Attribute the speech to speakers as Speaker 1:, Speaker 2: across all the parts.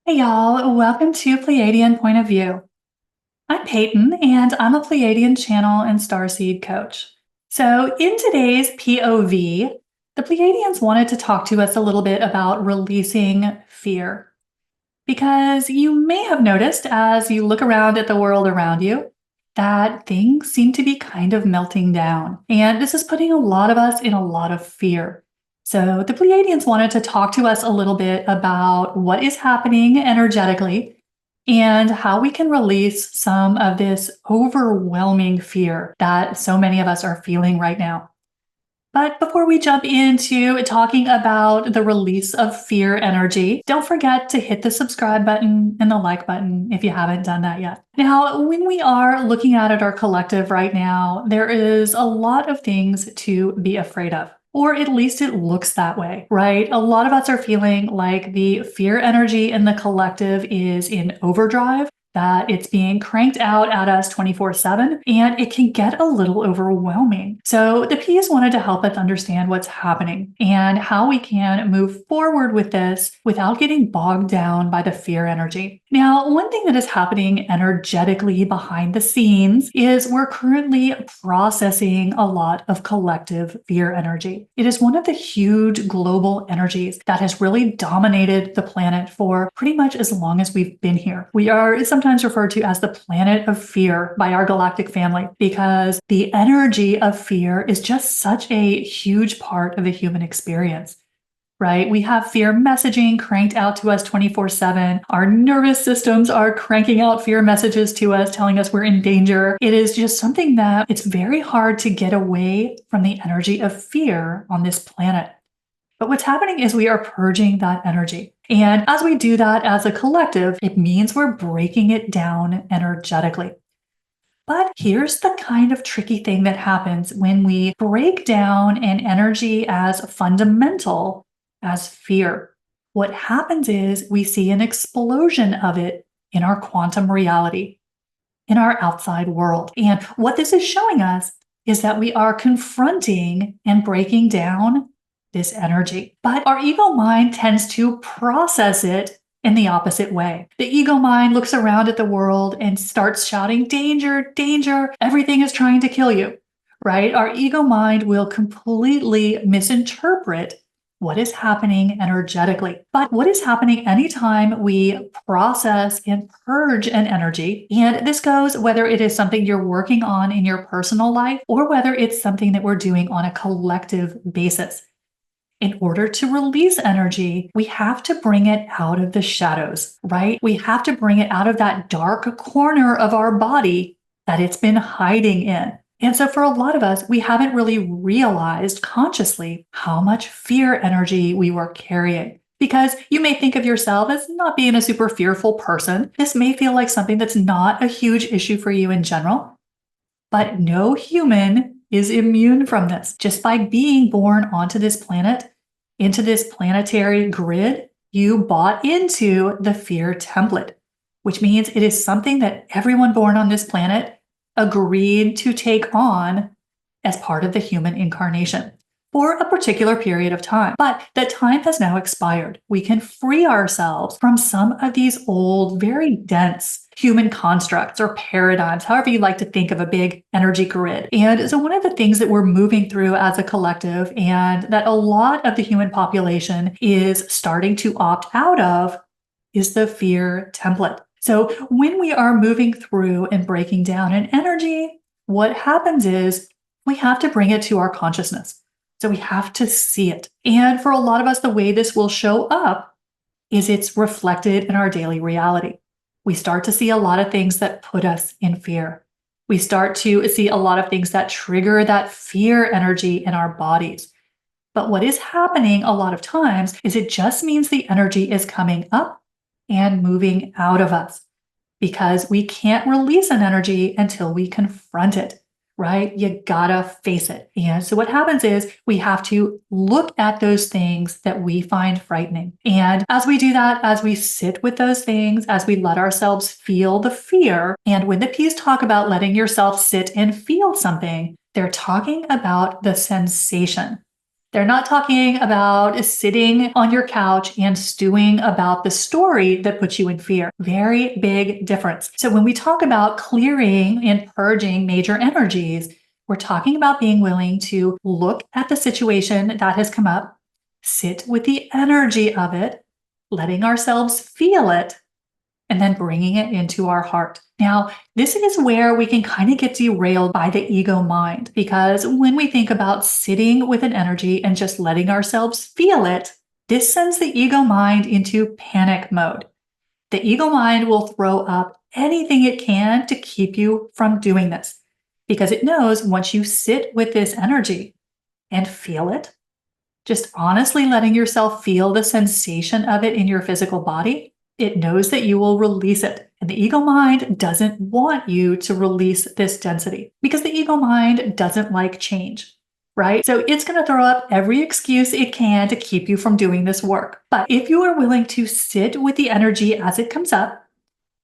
Speaker 1: Hey y'all, welcome to Pleiadian Point of View. I'm Peyton, and I'm a Pleiadian channel and starseed coach. So, in today's POV, the Pleiadians wanted to talk to us a little bit about releasing fear. Because you may have noticed as you look around at the world around you that things seem to be kind of melting down. And this is putting a lot of us in a lot of fear. So, the Pleiadians wanted to talk to us a little bit about what is happening energetically and how we can release some of this overwhelming fear that so many of us are feeling right now. But before we jump into talking about the release of fear energy, don't forget to hit the subscribe button and the like button if you haven't done that yet. Now, when we are looking at our collective right now, there is a lot of things to be afraid of. Or at least it looks that way, right? A lot of us are feeling like the fear energy in the collective is in overdrive, that it's being cranked out at us 24/7, and it can get a little overwhelming. So the P's wanted to help us understand what's happening and how we can move forward with this without getting bogged down by the fear energy. Now, one thing that is happening energetically behind the scenes is we're currently processing a lot of collective fear energy. It is one of the huge global energies that has really dominated the planet for pretty much as long as we've been here. We are sometimes referred to as the planet of fear by our galactic family because the energy of fear is just such a huge part of the human experience. Right? We have fear messaging cranked out to us 24/7. Our nervous systems are cranking out fear messages to us, telling us we're in danger. It is just something that it's very hard to get away from the energy of fear on this planet. But what's happening is we are purging that energy. And as we do that as a collective, it means we're breaking it down energetically. But here's the kind of tricky thing that happens when we break down an energy as fundamental as fear. What happens is we see an explosion of it in our quantum reality, in our outside world. And what this is showing us is that we are confronting and breaking down this energy. But our ego mind tends to process it in the opposite way. The ego mind looks around at the world and starts shouting, danger, danger, everything is trying to kill you, right? Our ego mind will completely misinterpret what is happening energetically. But what is happening anytime we process and purge an energy, and this goes whether it is something you're working on in your personal life or whether it's something that we're doing on a collective basis. In order to release energy, we have to bring it out of the shadows, right? We have to bring it out of that dark corner of our body that it's been hiding in. And so, for a lot of us, we haven't really realized consciously how much fear energy we were carrying. Because you may think of yourself as not being a super fearful person. This may feel like something that's not a huge issue for you in general. But no human is immune from this. Just by being born onto this planet, into this planetary grid, you bought into the fear template, which means it is something that everyone born on this planet agreed to take on as part of the human incarnation for a particular period of time. But that time has now expired. We can free ourselves from some of these old, very dense human constructs or paradigms, however you like to think of a big energy grid. And so one of the things that we're moving through as a collective and that a lot of the human population is starting to opt out of is the fear template. So when we are moving through and breaking down an energy, what happens is we have to bring it to our consciousness. So we have to see it. And for a lot of us, the way this will show up is it's reflected in our daily reality. We start to see a lot of things that put us in fear. We start to see a lot of things that trigger that fear energy in our bodies. But what is happening a lot of times is it just means the energy is coming up and moving out of us because we can't release an energy until we confront it, right? You gotta face it. And so what happens is we have to look at those things that we find frightening. And as we do that, as we sit with those things, as we let ourselves feel the fear, and when the P's talk about letting yourself sit and feel something, they're talking about the sensation. They're not talking about sitting on your couch and stewing about the story that puts you in fear. Very big difference. So when we talk about clearing and purging major energies, we're talking about being willing to look at the situation that has come up, sit with the energy of it, letting ourselves feel it, and then bringing it into our heart. Now, this is where we can kind of get derailed by the ego mind, because when we think about sitting with an energy and just letting ourselves feel it, this sends the ego mind into panic mode. The ego mind will throw up anything it can to keep you from doing this, because it knows once you sit with this energy and feel it, just honestly letting yourself feel the sensation of it in your physical body, it knows that you will release it. And the ego mind doesn't want you to release this density because the ego mind doesn't like change, right? So it's going to throw up every excuse it can to keep you from doing this work. But if you are willing to sit with the energy as it comes up,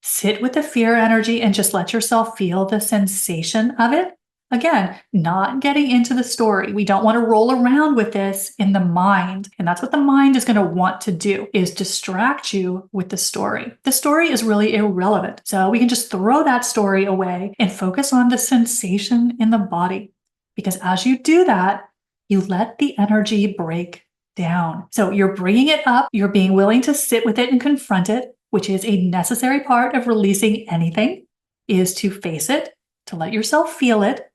Speaker 1: sit with the fear energy and just let yourself feel the sensation of it. Again, not getting into the story. We don't want to roll around with this in the mind. And that's what the mind is going to want to do, is distract you with the story. The story is really irrelevant. So we can just throw that story away and focus on the sensation in the body. Because as you do that, you let the energy break down. So you're bringing it up. You're being willing to sit with it and confront it, which is a necessary part of releasing anything, is to face it, to let yourself feel it,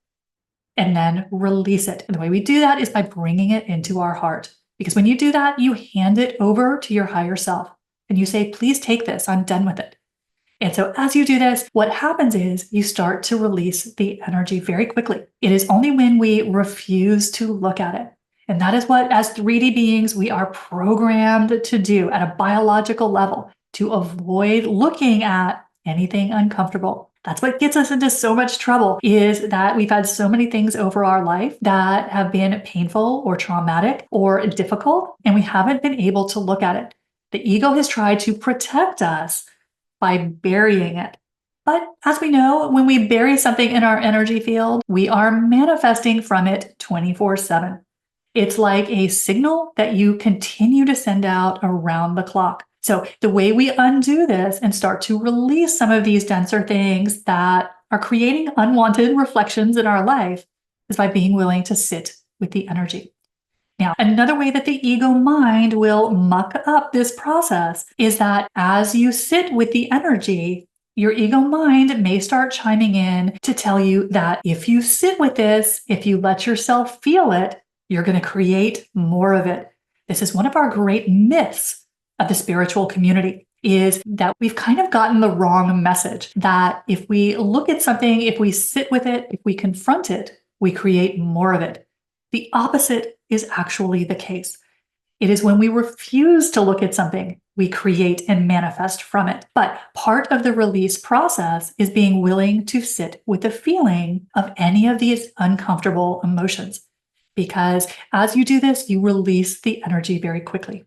Speaker 1: and then release it. And the way we do that is by bringing it into our heart. Because when you do that, you hand it over to your higher self and you say, please take this, I'm done with it. And so as you do this, what happens is you start to release the energy very quickly. It is only when we refuse to look at it. And that is what, as 3D beings, we are programmed to do at a biological level, to avoid looking at anything uncomfortable. That's what gets us into so much trouble, is that we've had so many things over our life that have been painful or traumatic or difficult, and we haven't been able to look at it. The ego has tried to protect us by burying it. But as we know, when we bury something in our energy field, we are manifesting from it 24/7. It's like a signal that you continue to send out around the clock. So the way we undo this and start to release some of these denser things that are creating unwanted reflections in our life is by being willing to sit with the energy. Now, another way that the ego mind will muck up this process is that as you sit with the energy, your ego mind may start chiming in to tell you that if you sit with this, if you let yourself feel it, you're going to create more of it. This is one of our great myths of the spiritual community, is that we've kind of gotten the wrong message that if we look at something, if we sit with it, if we confront it, we create more of it. The opposite is actually the case. It is when we refuse to look at something, we create and manifest from it. But part of the release process is being willing to sit with the feeling of any of these uncomfortable emotions. Because as you do this, you release the energy very quickly.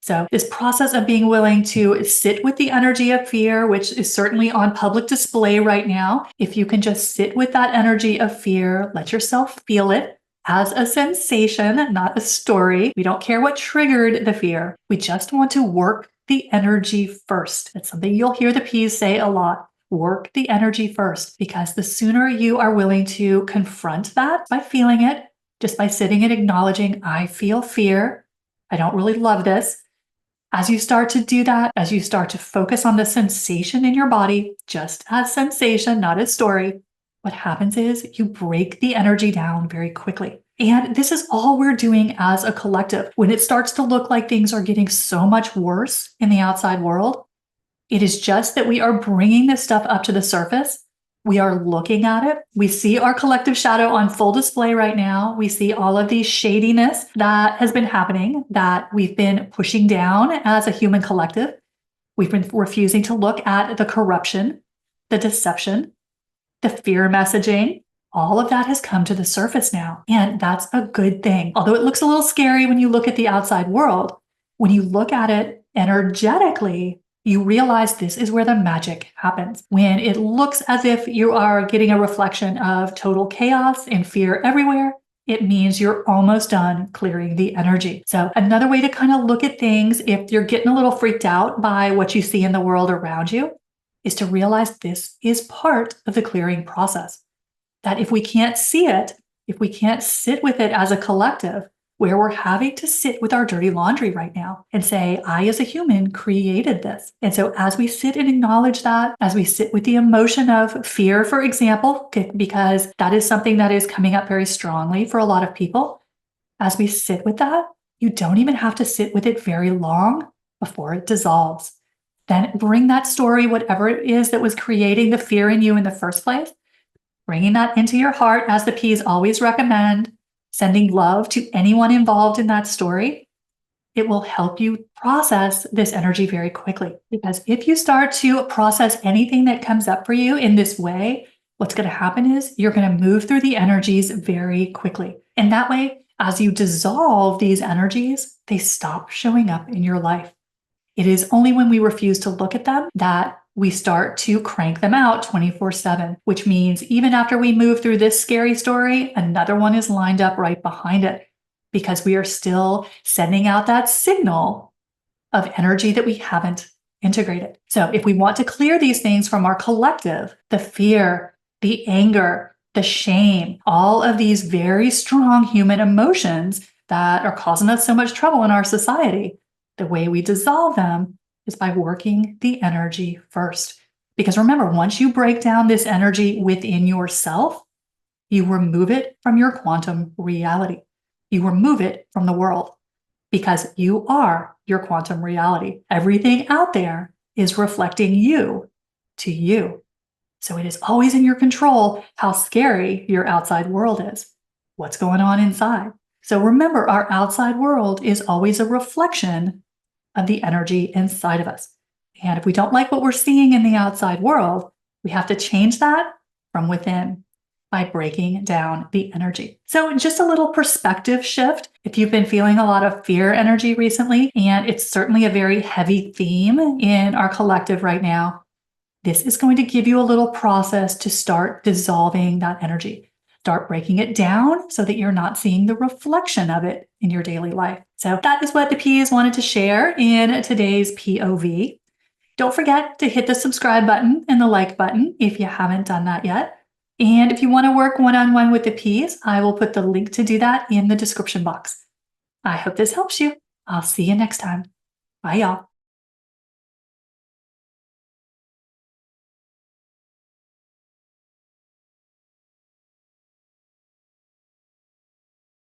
Speaker 1: So this process of being willing to sit with the energy of fear, which is certainly on public display right now, if you can just sit with that energy of fear, let yourself feel it as a sensation, not a story. We don't care what triggered the fear. We just want to work the energy first. It's something you'll hear the P's say a lot. Work the energy first, because the sooner you are willing to confront that by feeling it, just by sitting and acknowledging, I feel fear, I don't really love this. As you start to do that, as you start to focus on the sensation in your body, just as sensation, not as story, what happens is you break the energy down very quickly. And this is all we're doing as a collective. When it starts to look like things are getting so much worse in the outside world, it is just that we are bringing this stuff up to the surface. We are looking at it. We see our collective shadow on full display right now. We see all of the shadiness that has been happening, that we've been pushing down as a human collective. We've been refusing to look at the corruption, the deception, the fear messaging. All of that has come to the surface now. And that's a good thing. Although it looks a little scary when you look at the outside world, when you look at it energetically, you realize this is where the magic happens. When it looks as if you are getting a reflection of total chaos and fear everywhere, it means you're almost done clearing the energy. So another way to kind of look at things, if you're getting a little freaked out by what you see in the world around you, is to realize this is part of the clearing process. That if we can't see it, if we can't sit with it as a collective, where we're having to sit with our dirty laundry right now and say, I as a human created this. And so as we sit and acknowledge that, as we sit with the emotion of fear, for example, because that is something that is coming up very strongly for a lot of people, as we sit with that, you don't even have to sit with it very long before it dissolves. Then bring that story, whatever it is that was creating the fear in you in the first place, bringing that into your heart, as the P's always recommend, sending love to anyone involved in that story. It will help you process this energy very quickly. Because if you start to process anything that comes up for you in this way, what's going to happen is you're going to move through the energies very quickly. And that way, as you dissolve these energies, they stop showing up in your life. It is only when we refuse to look at them that we start to crank them out 24/7, which means even after we move through this scary story, another one is lined up right behind it because we are still sending out that signal of energy that we haven't integrated. So if we want to clear these things from our collective, the fear, the anger, the shame, all of these very strong human emotions that are causing us so much trouble in our society, the way we dissolve them is by working the energy first. Because remember, once you break down this energy within yourself, you remove it from your quantum reality. You remove it from the world because you are your quantum reality. Everything out there is reflecting you to you. So it is always in your control how scary your outside world is. What's going on inside? So remember, our outside world is always a reflection of the energy inside of us. And if we don't like what we're seeing in the outside world, we have to change that from within by breaking down the energy. So just a little perspective shift. If you've been feeling a lot of fear energy recently, and it's certainly a very heavy theme in our collective right now, this is going to give you a little process to start dissolving that energy. Start breaking it down so that you're not seeing the reflection of it in your daily life. So that is what the P's wanted to share in today's POV. Don't forget to hit the subscribe button and the like button if you haven't done that yet. And if you want to work one-on-one with the P's, I will put the link to do that in the description box. I hope this helps you. I'll see you next time. Bye, y'all.